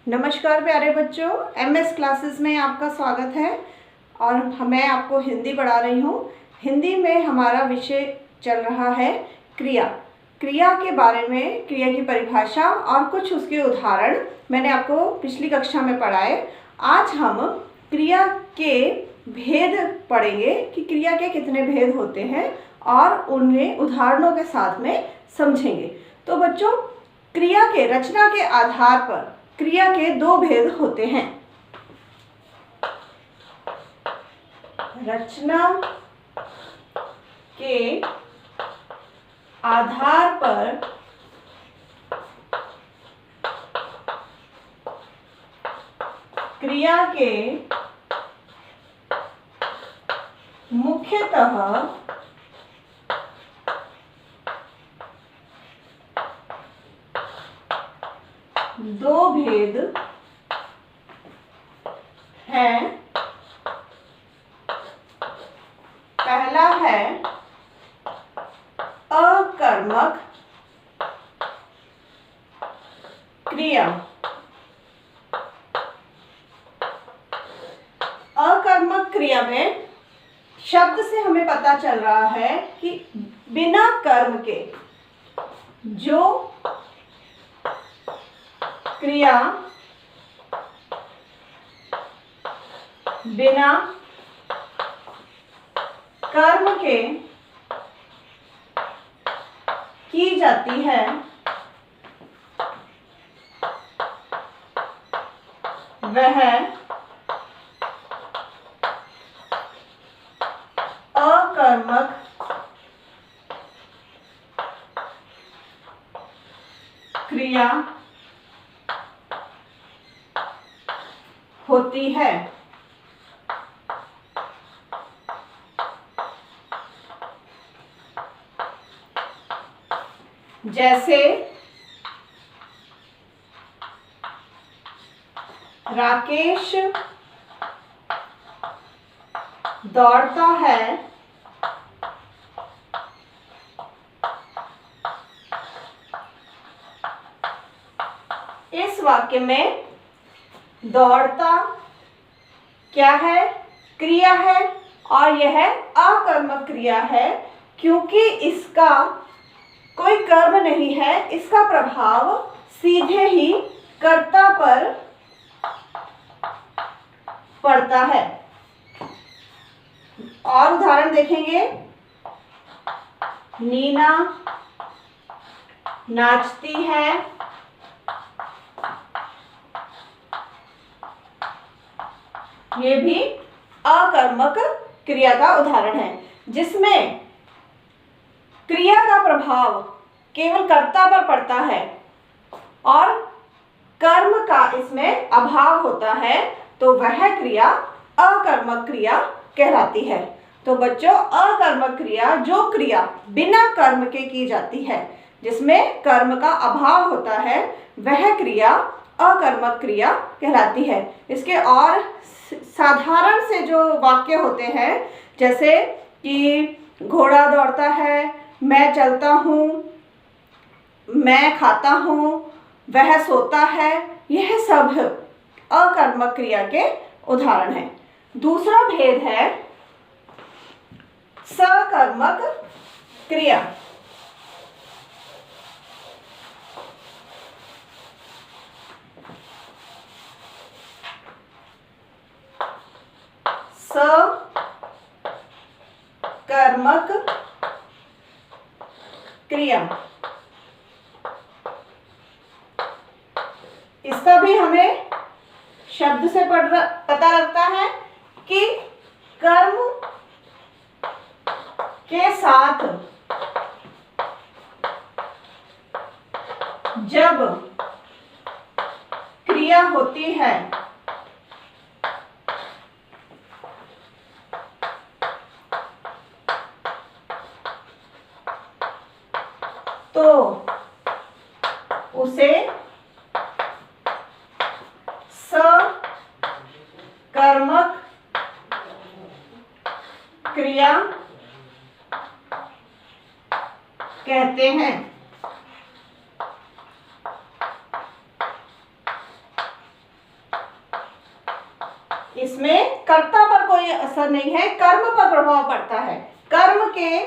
नमस्कार प्यारे बच्चों, एमएस क्लासेस में आपका स्वागत है। और मैं आपको हिंदी पढ़ा रही हूँ। हिंदी में हमारा विषय चल रहा है क्रिया। क्रिया के बारे में, क्रिया की परिभाषा और कुछ उसके उदाहरण मैंने आपको पिछली कक्षा में पढ़ाए। आज हम क्रिया के भेद पढ़ेंगे कि क्रिया के कितने भेद होते हैं और उन्हें उदाहरणों के साथ में समझेंगे। तो बच्चों, क्रिया के रचना के आधार पर क्रिया के दो भेद होते हैं। रचना के आधार पर क्रिया के मुख्यतः दो भेद हैं। पहला है अकर्मक क्रिया। अकर्मक क्रिया में शब्द से हमें पता चल रहा है कि बिना कर्म के जो क्रिया बिना कर्म के की जाती है वह अकर्मक क्रिया होती है। जैसे राकेश दौड़ता है, इस वाक्य में दौड़ता क्या है? क्रिया है और यह अकर्मक क्रिया है क्योंकि इसका कोई कर्म नहीं है। इसका प्रभाव सीधे ही कर्ता पर पड़ता है। और उदाहरण देखेंगे। नीना नाचती है, ये भी अकर्मक क्रिया का उदाहरण है जिसमें क्रिया का प्रभाव केवल कर्ता पर पड़ता है और कर्म का इसमें अभाव होता है, तो वह क्रिया अकर्मक क्रिया कहलाती है। तो बच्चों, अकर्मक क्रिया जो क्रिया बिना कर्म के की जाती है, जिसमें कर्म का अभाव होता है, वह क्रिया अकर्मक क्रिया कहलाती है। इसके और साधारण से जो वाक्य होते हैं, जैसे कि घोड़ा दौड़ता है, मैं चलता हूँ, मैं खाता हूँ, वह सोता है, यह सब अकर्मक क्रिया के उदाहरण हैं। दूसरा भेद है सकर्मक क्रिया। सकर्मक क्रिया, इसका भी हमें शब्द से पता लगता है कि कर्म के साथ जब क्रिया होती है तो उसे सकर्मक क्रिया कहते हैं। इसमें कर्ता पर कोई असर नहीं है, कर्म पर प्रभाव पड़ता है। कर्म के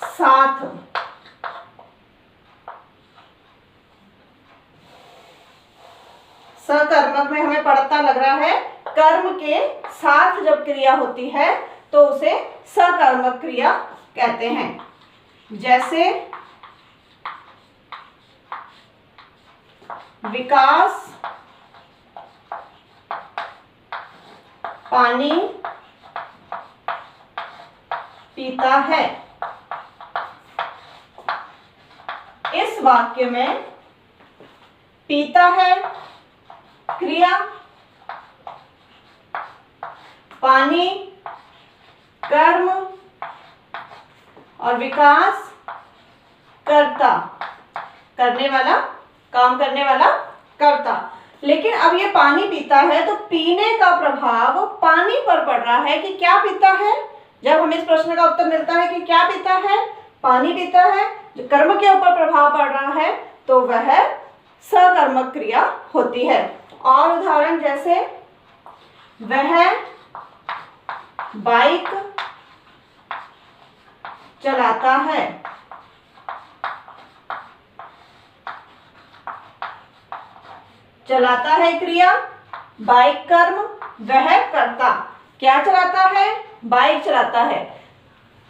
साथ सकर्मक में हमें पढ़ता लग रहा है, कर्म के साथ जब क्रिया होती है तो उसे सकर्मक क्रिया कहते हैं। जैसे विकास पानी पीता है। इस वाक्य में पीता है क्रिया, पानी कर्म और विकास कर्ता, करने वाला, काम करने वाला कर्ता। लेकिन अब ये पानी पीता है तो पीने का प्रभाव पानी पर पड़ रहा है कि क्या पीता है। जब हमें इस प्रश्न का उत्तर मिलता है कि क्या पीता है, पानी पीता है, जो कर्म के ऊपर प्रभाव पड़ रहा है, तो वह सकर्मक क्रिया होती है। और उदाहरण जैसे वह बाइक चलाता है। चलाता है क्रिया, बाइक कर्म, वह कर्ता। क्या चलाता है, बाइक चलाता है।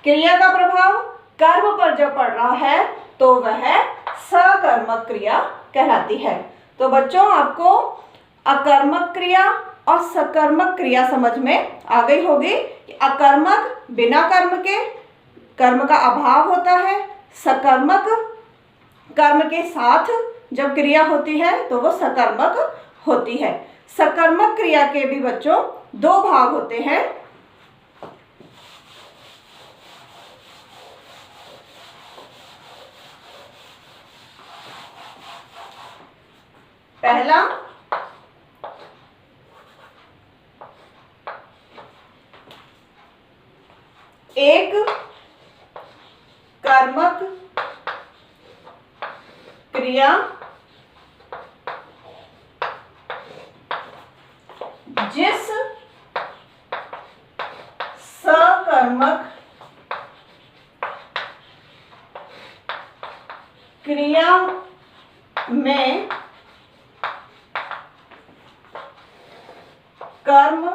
क्रिया का प्रभाव कर्म पर जब पड़ रहा है तो वह सकर्मक क्रिया कहलाती है। तो बच्चों, आपको अकर्मक क्रिया और सकर्मक क्रिया समझ में आ गई होगी कि अकर्मक बिना कर्म के, कर्म का अभाव होता है। सकर्मक कर्म के साथ जब क्रिया होती है तो वो सकर्मक होती है। सकर्मक क्रिया के भी बच्चों दो भाग होते हैं। पहला एक कर्मक क्रिया जिस सकर्मक क्रिया में कर्म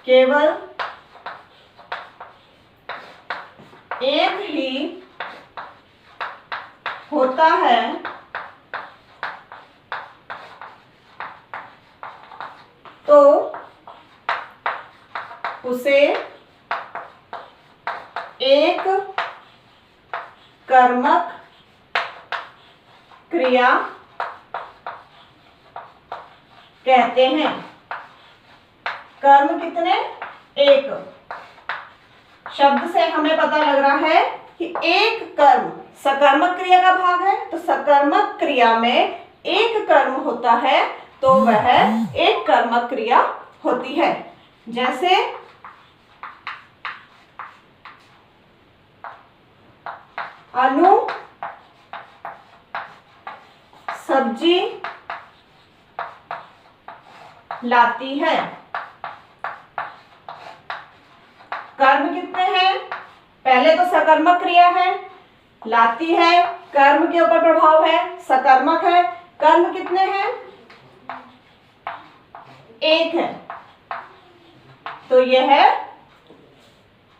केवल एक ही होता है, तो उसे एक कर्मक क्रिया कहते हैं। कर्म कितने, एक। शब्द से हमें पता लग रहा है कि एक कर्म सकर्मक क्रिया का भाग है, तो सकर्मक क्रिया में एक कर्म होता है तो वह एक कर्मक क्रिया होती है। जैसे अनु सब्जी लाती है। कर्म कितने हैं, पहले तो सकर्मक क्रिया है, लाती है कर्म के ऊपर प्रभाव है, सकर्मक है। कर्म कितने हैं, एक है, तो यह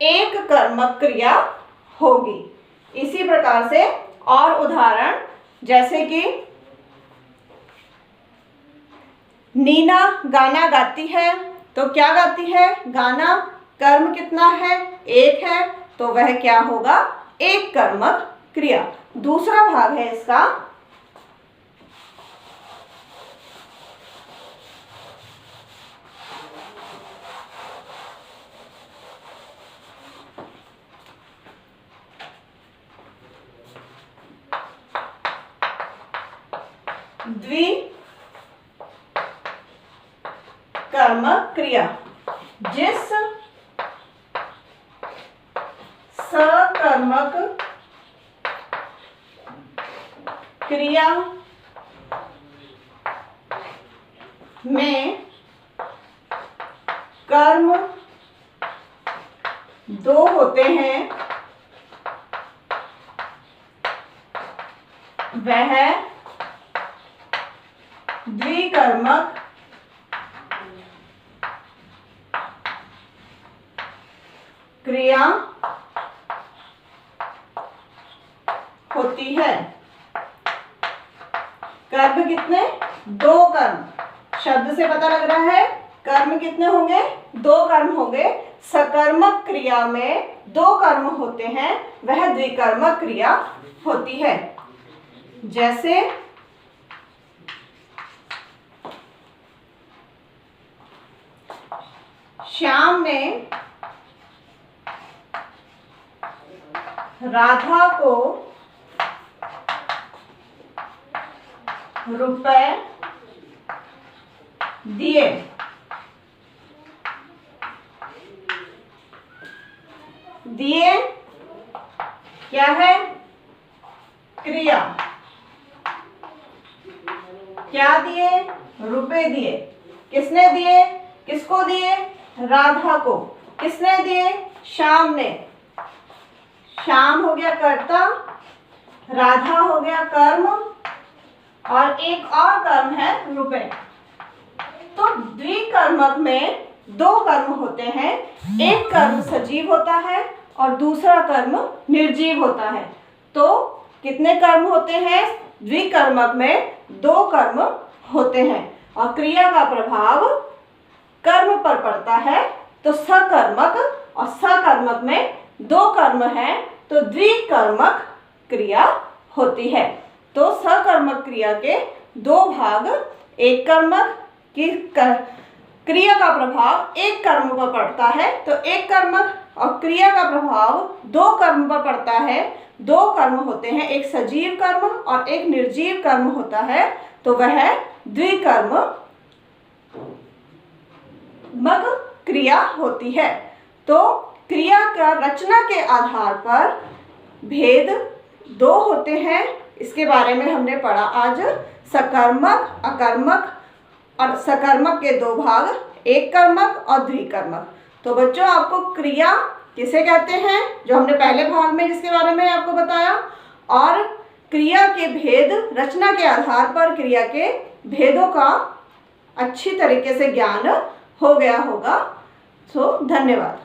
एक कर्मक क्रिया होगी। इसी प्रकार से और उदाहरण जैसे कि नीना गाना गाती है, तो क्या गाती है, गाना। कर्म कितना है, एक है, तो वह क्या होगा, एक कर्मक क्रिया। दूसरा भाग है इसका द्विकर्मक क्रिया जिस सकर्मक क्रिया में कर्म दो होते हैं वह द्विकर्मक क्रिया होती है। कर्म कितने? दो कर्म। शब्द से पता लग रहा है कर्म कितने होंगे? दो कर्म होंगे। सकर्मक क्रिया में दो कर्म होते हैं, वह द्विकर्मक क्रिया होती है। जैसे श्याम ने राधा को रुपए दिए। दिए क्या है? क्रिया। क्या दिए? रुपए दिए। किसने दिए? किसको दिए? राधा को। किसने दिए? श्याम ने। श्याम हो गया कर्ता, राधा हो गया कर्म, और एक और कर्म है रुपए। तो द्विकर्मक में दो कर्म होते हैं, एक कर्म सजीव होता है और दूसरा कर्म निर्जीव होता है। तो कितने कर्म होते हैं? द्विकर्मक में दो कर्म होते हैं और क्रिया का प्रभाव कर्म पर पड़ता है। तो सकर्मक और सकर्मक में दो कर्म हैं, तो द्विकर्मक क्रिया होती है। तो सकर्मक क्रिया के दो भाग, एक कर्मक की क्रिया का प्रभाव एक कर्म पर पड़ता है तो एक कर्मक, और क्रिया का प्रभाव दो कर्म पर पड़ता है। दो कर्म होते हैं, एक सजीव कर्म और एक निर्जीव कर्म होता है, तो वह द्विकर्मक क्रिया होती है। तो क्रिया का रचना के आधार पर भेद दो होते हैं, इसके बारे में हमने पढ़ा आज। सकर्मक, अकर्मक, और सकर्मक के दो भाग, एक कर्मक और द्विकर्मक। तो बच्चों आपको क्रिया किसे कहते हैं, जो हमने पहले भाग में जिसके बारे में आपको बताया, और क्रिया के भेद रचना के आधार पर क्रिया के भेदों का अच्छी तरीके से ज्ञान हो गया होगा। धन्यवाद।